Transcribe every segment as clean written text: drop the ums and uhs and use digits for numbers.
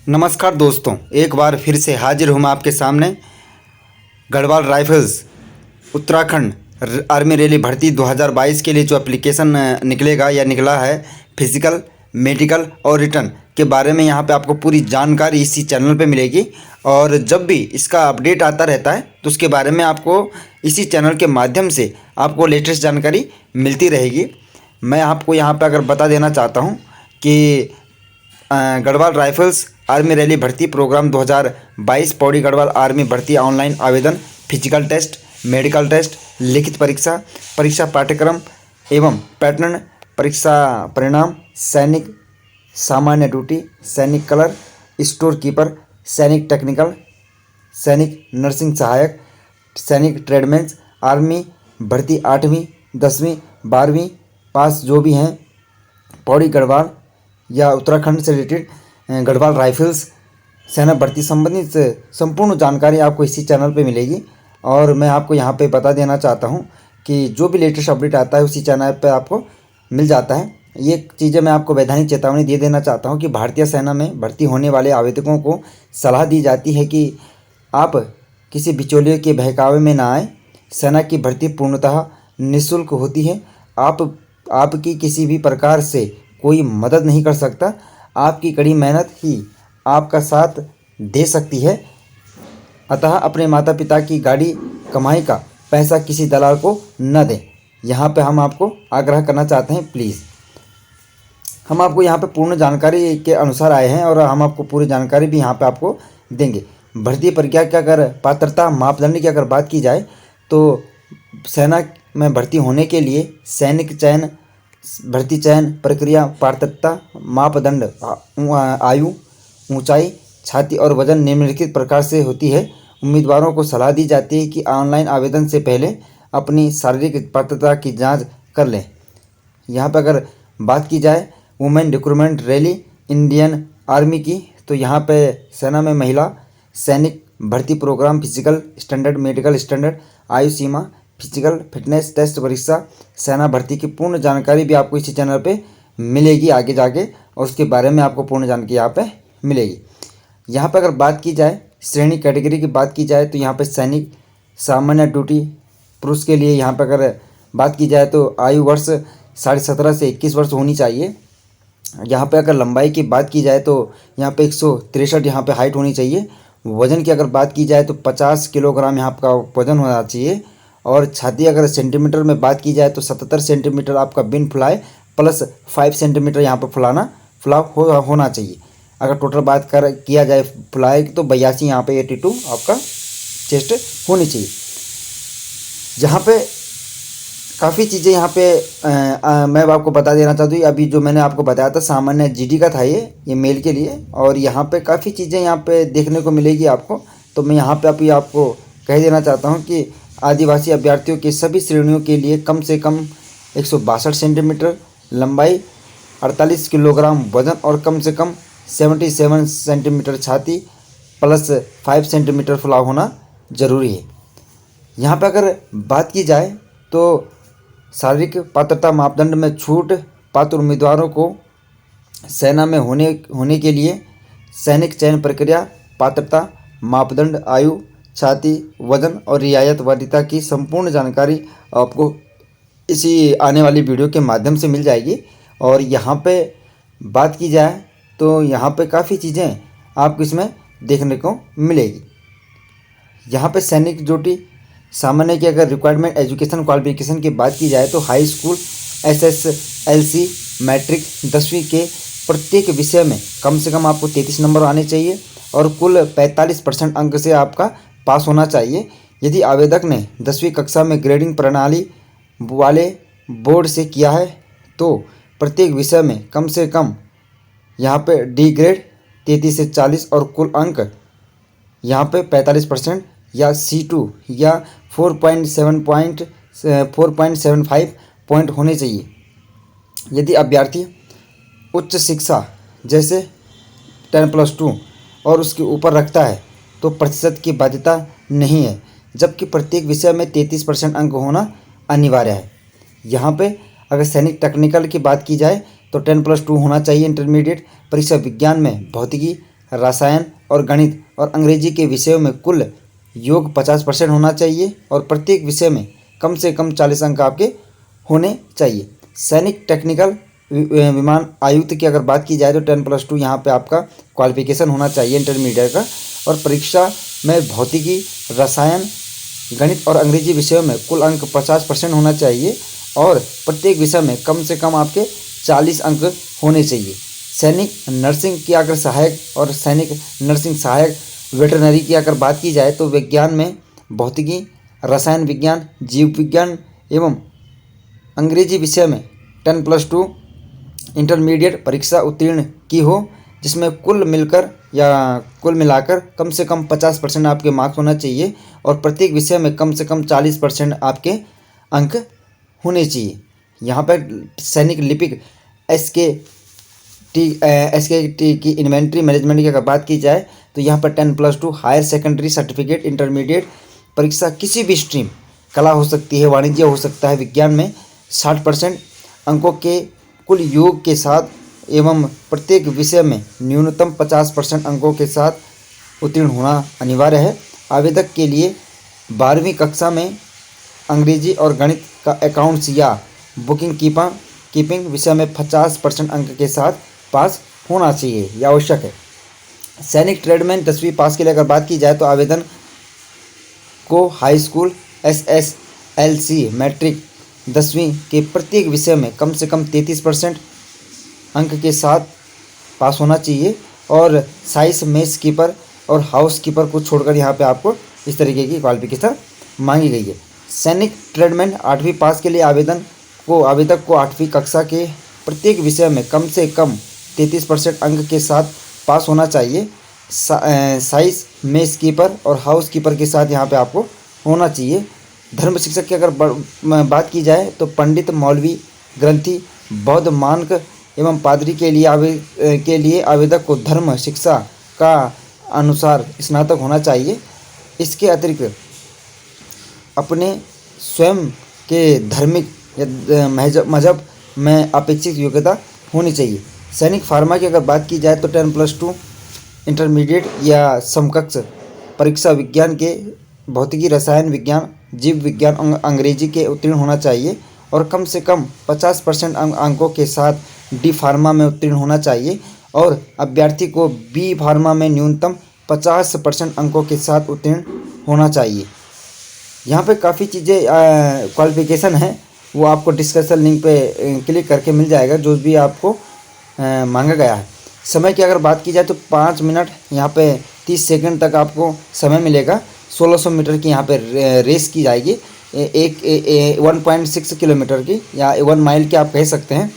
नमस्कार दोस्तों, एक बार फिर से हाजिर हूँ मैं आपके सामने। Garhwal rifles Uttarakhand army rally भर्ती 2022 के लिए जो एप्लीकेशन निकलेगा या निकला है, फिजिकल, मेडिकल और रिटर्न के बारे में यहाँ पे आपको पूरी जानकारी इसी चैनल पे मिलेगी। और जब भी इसका अपडेट आता रहता है तो उसके बारे में आपको इसी चैनल के माध्यम से आपको लेटेस्ट जानकारी मिलती रहेगी। मैं आपको यहाँ पे अगर बता देना चाहता हूँ कि गढ़वाल राइफल्स आर्मी रैली भर्ती प्रोग्राम 2022 पौड़ी गढ़वाल आर्मी भर्ती ऑनलाइन आवेदन, फिजिकल टेस्ट, मेडिकल टेस्ट, लिखित परीक्षा, परीक्षा पाठ्यक्रम एवं पैटर्न, परीक्षा परिणाम, सैनिक सामान्य ड्यूटी, सैनिक कलर, स्टोर कीपर, सैनिक टेक्निकल, सैनिक नर्सिंग सहायक, सैनिक ट्रेडमैन्स, आर्मी भर्ती 8वीं 10वीं 12वीं पास जो भी हैं पौड़ी गढ़वाल या उत्तराखंड से रिलेटेड गढ़वाल राइफल्स सेना भर्ती संबंधित संपूर्ण जानकारी आपको इसी चैनल पे मिलेगी। और मैं आपको यहाँ पे बता देना चाहता हूँ कि जो भी लेटेस्ट अपडेट आता है उसी चैनल पे आपको मिल जाता है। ये चीज़ें मैं आपको वैधानिक चेतावनी दे देना चाहता हूँ कि भारतीय सेना में भर्ती होने वाले आवेदकों को सलाह दी जाती है कि आप किसी बिचौलिए के बहकावे में ना आए। सेना की भर्ती पूर्णतः निःशुल्क होती है। आपकी किसी भी प्रकार से कोई मदद नहीं कर सकता। आपकी कड़ी मेहनत ही आपका साथ दे सकती है। अतः अपने माता पिता की गाड़ी कमाई का पैसा किसी दलाल को न दें। यहाँ पे हम आपको आग्रह करना चाहते हैं, प्लीज़। हम आपको यहाँ पे पूर्ण जानकारी के अनुसार आए हैं और हम आपको पूरी जानकारी भी यहाँ पे आपको देंगे। भर्ती प्रक्रिया की अगर पात्रता मापदंड की अगर बात की जाए तो सेना में भर्ती होने के लिए सैनिक चयन, भर्ती चयन प्रक्रिया, पात्रता मापदंड, आयु, ऊंचाई, छाती और वजन निम्नलिखित प्रकार से होती है। उम्मीदवारों को सलाह दी जाती है कि ऑनलाइन आवेदन से पहले अपनी शारीरिक पात्रता की जांच कर लें। यहाँ पर अगर बात की जाए women recruitment rally Indian army की, तो यहाँ पे सेना में महिला सैनिक भर्ती program, physical standard, medical standard, आयु सीमा, फिजिकल फिटनेस टेस्ट परीक्षा, सेना भर्ती की पूर्ण जानकारी भी आपको इसी चैनल पे मिलेगी आगे जाके, और उसके बारे में आपको पूर्ण जानकारी यहाँ पे मिलेगी। यहाँ पे अगर बात की जाए श्रेणी कैटेगरी की बात की जाए तो यहाँ पे सैनिक सामान्य ड्यूटी पुरुष के लिए यहाँ पे अगर बात की जाए तो आयु वर्ष 17.5 से 21 वर्ष होनी चाहिए। यहाँ पे अगर लंबाई की बात की जाए तो यहाँ पे 163 यहाँ पे हाइट होनी चाहिए। वज़न की अगर बात की जाए तो 50 किलोग्राम यहाँ का वज़न होना चाहिए। और छाती अगर सेंटीमीटर में बात की जाए तो 77 सेंटीमीटर आपका बिन फुलाए प्लस 5 सेंटीमीटर यहाँ पर फुलाव होना चाहिए। अगर टोटल बात किया जाए फुलाए तो 82 यहाँ पे 82 आपका चेस्ट होनी चाहिए। यहाँ पे काफ़ी चीज़ें यहाँ पे मैं आपको बता देना चाहता हूँ। अभी जो मैंने आपको बताया था सामान्य जीडी का था ये मेल के लिए, और यहाँ पे काफ़ी चीज़ें यहाँ पे देखने को मिलेगी आपको। तो मैं यहाँ पे अभी आपको कह देना चाहता हूँ कि आदिवासी अभ्यर्थियों की सभी श्रेणियों के लिए कम से कम 162 सेंटीमीटर लंबाई, 48 किलोग्राम वजन और कम से कम 77 सेंटीमीटर छाती प्लस 5 सेंटीमीटर फुलाव होना ज़रूरी है। यहाँ पर अगर बात की जाए तो शारीरिक पात्रता मापदंड में छूट पात्र उम्मीदवारों को सेना में होने के लिए सैनिक चयन प्रक्रिया, पात्रता मापदंड, आयु, छाती, वजन और रियायत वरीयता की संपूर्ण जानकारी आपको इसी आने वाली वीडियो के माध्यम से मिल जाएगी। और यहाँ पे बात की जाए तो यहाँ पे काफ़ी चीज़ें आपको इसमें देखने को मिलेगी। यहाँ पे सैनिक ड्यूटी सामान्य की अगर रिक्वायरमेंट एजुकेशन क्वालिफिकेशन की बात की जाए तो हाई स्कूल, SSLC, मैट्रिक 10वीं के प्रत्येक विषय में कम से कम आपको 33 नंबर आने चाहिए और कुल 45% अंक से आपका पास होना चाहिए। यदि आवेदक ने 10वीं कक्षा में ग्रेडिंग प्रणाली वाले बोर्ड से किया है तो प्रत्येक विषय में कम से कम यहाँ पे डी ग्रेड 33 से 40 और कुल अंक यहाँ पे 45% या C2 या 4.75 पॉइंट होने चाहिए। यदि अभ्यर्थी उच्च शिक्षा जैसे 10+2 और उसके ऊपर रखता है तो प्रतिशत की बाध्यता नहीं है, जबकि प्रत्येक विषय में 33% अंक होना अनिवार्य है। यहाँ पे अगर सैनिक टेक्निकल की बात की जाए तो 10+2 होना चाहिए इंटरमीडिएट परीक्षा। विज्ञान में भौतिकी रसायन और गणित और अंग्रेजी के विषयों में कुल योग 50% होना चाहिए और प्रत्येक विषय में कम से कम 40 अंक आपके होने चाहिए। सैनिक टेक्निकल विमान आयुक्त की अगर बात की जाए तो 10+2 यहाँ पे आपका क्वालिफिकेशन होना चाहिए इंटरमीडिएट का। और परीक्षा में भौतिकी, रसायन, गणित और अंग्रेजी विषयों में कुल अंक 50% होना चाहिए और प्रत्येक विषय में कम से कम आपके 40 अंक होने चाहिए। सैनिक नर्सिंग की अगर सहायक और सैनिक नर्सिंग सहायक वेटरनरी की अगर बात की जाए तो विज्ञान में भौतिकी, रसायन विज्ञान, जीव विज्ञान एवं अंग्रेजी विषय में 10+2 इंटरमीडिएट परीक्षा उत्तीर्ण की हो, जिसमें कुल मिलाकर कम से कम 50% आपके मार्क्स होना चाहिए और प्रत्येक विषय में कम से कम 40% आपके अंक होने चाहिए। यहाँ पर सैनिक लिपिक SKT की इन्वेंट्री मैनेजमेंट की अगर बात की जाए तो यहाँ पर 10+2 हायर सेकेंडरी सर्टिफिकेट इंटरमीडिएट परीक्षा किसी भी स्ट्रीम, कला हो सकती है, वाणिज्य हो सकता है, विज्ञान में 60% अंकों के कुल योग के साथ एवं प्रत्येक विषय में न्यूनतम 50% अंकों के साथ उत्तीर्ण होना अनिवार्य है। आवेदक के लिए 12वीं कक्षा में अंग्रेजी और गणित का अकाउंट्स या बुकिंग कीपिंग विषय में 50% अंक के साथ पास होना चाहिए, यह आवश्यक है। सैनिक ट्रेडमैन 10वीं पास के लिए अगर बात की जाए तो आवेदन को हाई स्कूल, SSLC, मैट्रिक 10वीं के प्रत्येक विषय में कम से कम 33% अंक के साथ पास होना चाहिए और साइंस, मेस कीपर और हाउस कीपर को छोड़कर यहाँ पे आपको इस तरीके की क्वालिफिकेशन मांगी गई है। सैनिक ट्रेडमैन 8वीं पास के लिए आवेदक को 8वीं कक्षा के प्रत्येक विषय में कम से कम 33% अंक के साथ पास होना चाहिए। साइंस, मेस कीपर और हाउस कीपर के साथ यहाँ पे आपको होना चाहिए। धर्म शिक्षक की अगर बात की जाए तो पंडित, मौलवी, ग्रंथी, बौद्ध मानक एवं पादरी के लिए आवेदक को धर्म शिक्षा का अनुसार स्नातक होना चाहिए। इसके अतिरिक्त अपने स्वयं के धार्मिक या मजहब में अपेक्षित योग्यता होनी चाहिए। सैनिक फार्मा की अगर बात की जाए तो 10+2 इंटरमीडिएट या समकक्ष परीक्षा विज्ञान के भौतिकी, रसायन विज्ञान, जीव विज्ञान, अंग्रेजी के उत्तीर्ण होना चाहिए और कम से कम 50% अंकों के साथ डी फार्मा में उत्तीर्ण होना चाहिए और अभ्यर्थी को बी फार्मा में न्यूनतम 50% अंकों के साथ उत्तीर्ण होना चाहिए। यहाँ पे काफ़ी चीज़ें क्वालिफिकेशन है, वो आपको डिस्कशन लिंक पे क्लिक करके मिल जाएगा जो भी आपको मांगा गया है। समय की अगर बात की जाए तो 5 मिनट यहाँ पे 30 सेकंड तक आपको समय मिलेगा। 1600 मीटर की यहाँ पे रेस की जाएगी, 1.6 किलोमीटर की या 1 माइल की आप कह सकते हैं।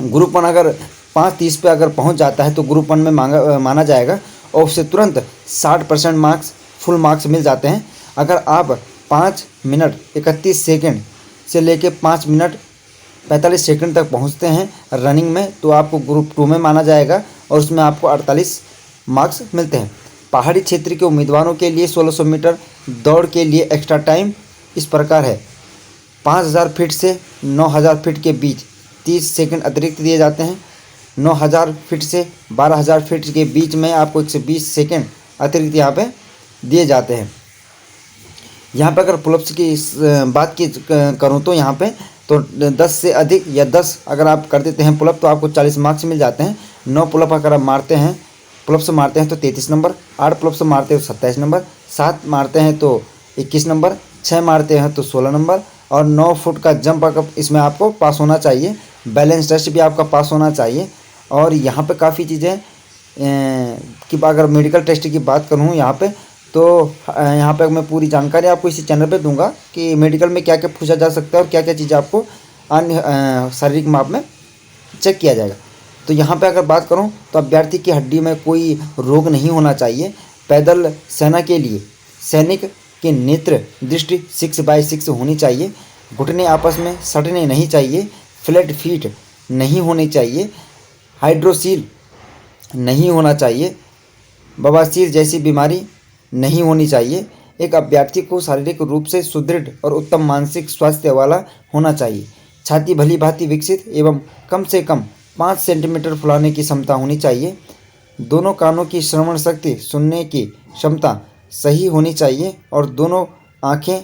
ग्रुप 1 अगर 5:30 पे अगर पहुँच जाता है तो ग्रुप 1 में माना जाएगा और उससे तुरंत 60% मार्क्स, फुल मार्क्स मिल जाते हैं। अगर आप 5 मिनट 31 सेकंड से लेके 5 मिनट 45 सेकंड तक पहुंचते हैं रनिंग में तो आपको ग्रुप 2 में माना जाएगा और उसमें आपको 48 मार्क्स मिलते हैं। पहाड़ी क्षेत्र के उम्मीदवारों के लिए 1600 मीटर दौड़ के लिए एक्स्ट्रा टाइम इस प्रकार है। 5000 फीट से 9000 फीट के बीच 30 सेकंड अतिरिक्त दिए जाते हैं। 9000 फीट से 12000 फीट के बीच में आपको 120 सेकंड अतिरिक्त यहाँ पे दिए जाते हैं। यहाँ पे अगर पुलअप्स की बात की करूँ तो यहाँ पे तो 10 से अधिक या 10 अगर आप कर देते हैं पुलअप तो आपको 40 मार्क्स मिल जाते हैं। 9 पुलअप अगर आप पुलअप्स मारते हैं तो 33 नंबर, 8 पुलअप्स मारते हैं तो 27 नंबर, 7 मारते हैं तो 21 नंबर, 6 मारते हैं तो 16 नंबर और 9 फुट का जंप अगर इसमें आपको पास होना चाहिए। बैलेंस टेस्ट भी आपका पास होना चाहिए। और यहाँ पे काफ़ी चीज़ें कि अगर मेडिकल टेस्ट की बात करूँ यहाँ पे तो यहाँ पे मैं पूरी जानकारी आपको इसी चैनल पे दूंगा कि मेडिकल में क्या क्या पूछा जा सकता है और क्या क्या चीज़ें आपको अन्य शारीरिक माप में चेक किया जाएगा। तो यहाँ पे अगर बात करूँ तो अभ्यर्थी की हड्डी में कोई रोग नहीं होना चाहिए। पैदल सेना के लिए सैनिक के नेत्र दृष्टि 6/6 होनी चाहिए। घुटने आपस में सटने नहीं चाहिए। फ्लैट फीट नहीं होनी चाहिए। हाइड्रोसील नहीं होना चाहिए। बवासीर जैसी बीमारी नहीं होनी चाहिए। एक अभ्यर्थी को शारीरिक रूप से सुदृढ़ और उत्तम मानसिक स्वास्थ्य वाला होना चाहिए। छाती भली भांति विकसित एवं कम से कम 5 सेंटीमीटर फुलाने की क्षमता होनी चाहिए। दोनों कानों की श्रवण शक्ति, सुनने की क्षमता सही होनी चाहिए और दोनों आँखें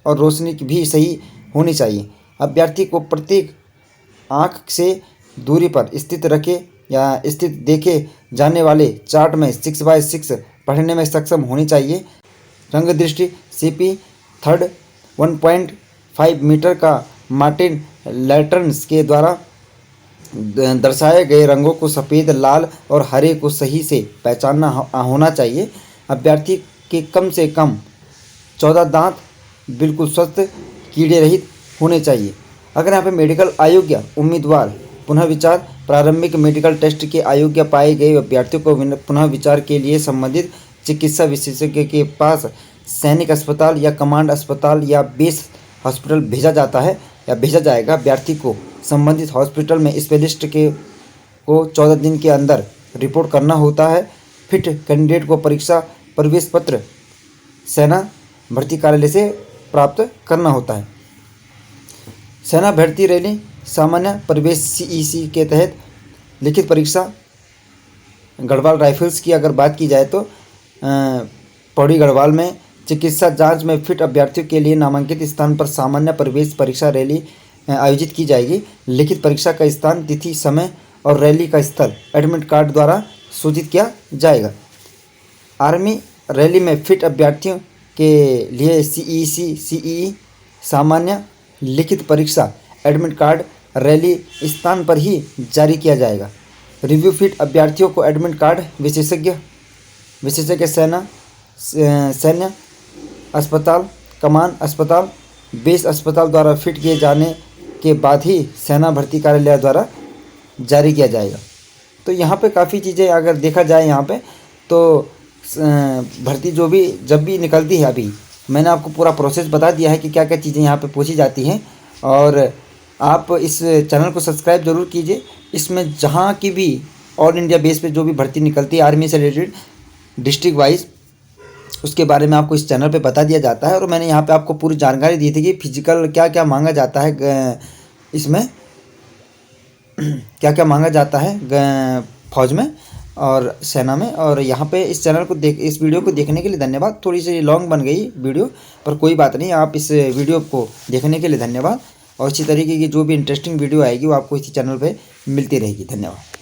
और रोशनी की भी सही होनी चाहिए। अभ्यर्थी को प्रत्येक आँख से दूरी पर स्थित रखे या स्थित देखे जाने वाले चार्ट में 6x6 पढ़ने में सक्षम होनी चाहिए। रंग दृष्टि सीपी थर्ड 1.5 मीटर का मार्टिन लैंटर्न्स के द्वारा दर्शाए गए रंगों को सफ़ेद, लाल और हरे को सही से पहचानना होना चाहिए। अभ्यर्थी के कम से कम 14 दांत बिल्कुल स्वस्थ, कीड़े रहित होने चाहिए। अगर यहाँ पे मेडिकल अयोग्य उम्मीदवार पुनः विचार, प्रारंभिक मेडिकल टेस्ट के अयोग्य पाए गए अभ्यर्थियों को पुनः विचार के लिए संबंधित चिकित्सा विशेषज्ञ के पास सैनिक अस्पताल या कमांड अस्पताल या बेस हॉस्पिटल भेजा जाता है या भेजा जाएगा। अभ्यर्थी को संबंधित हॉस्पिटल में स्पेशलिस्ट को 14 दिन के अंदर रिपोर्ट करना होता है। फिट कैंडिडेट को परीक्षा प्रवेश पत्र सेना भर्ती कार्यालय से प्राप्त करना होता है। सेना भर्ती रैली सामान्य प्रवेश सीईसी के तहत लिखित परीक्षा गढ़वाल राइफल्स की अगर बात की जाए तो पौड़ी गढ़वाल में चिकित्सा जांच में फिट अभ्यर्थियों के लिए नामांकित स्थान पर सामान्य प्रवेश परीक्षा रैली आयोजित की जाएगी। लिखित परीक्षा का स्थान, तिथि, समय और रैली का स्थल एडमिट कार्ड द्वारा सूचित किया जाएगा। आर्मी रैली में फिट अभ्यर्थियों के लिए सीई सामान्य लिखित परीक्षा एडमिट कार्ड रैली स्थान पर ही जारी किया जाएगा। रिव्यू फिट अभ्यर्थियों को एडमिट कार्ड विशेषज्ञ सैन्य अस्पताल, कमान अस्पताल, बेस अस्पताल द्वारा फिट किए जाने के बाद ही सेना भर्ती कार्यालय द्वारा जारी किया जाएगा। तो यहाँ पे काफ़ी चीज़ें अगर देखा जाए यहाँ पे तो भर्ती जब भी निकलती है, अभी मैंने आपको पूरा प्रोसेस बता दिया है कि क्या क्या चीज़ें यहाँ पे पूछी जाती हैं। और आप इस चैनल को सब्सक्राइब ज़रूर कीजिए। इसमें जहाँ की भी ऑल इंडिया बेस पे जो भी भर्ती निकलती है आर्मी से रिलेटेड डिस्ट्रिक्ट वाइज, उसके बारे में आपको इस चैनल पे बता दिया जाता है। और मैंने यहाँ पे आपको पूरी जानकारी दी थी कि फिजिकल क्या क्या मांगा जाता है, इसमें क्या क्या मांगा जाता है फौज में और सेना में। और यहाँ पे इस इस वीडियो को देखने के लिए धन्यवाद। थोड़ी सी लॉन्ग बन गई वीडियो, पर कोई बात नहीं, आप इस वीडियो को देखने के लिए धन्यवाद। और इसी तरीके की जो भी इंटरेस्टिंग वीडियो आएगी वो आपको इसी चैनल पे मिलती रहेगी। धन्यवाद।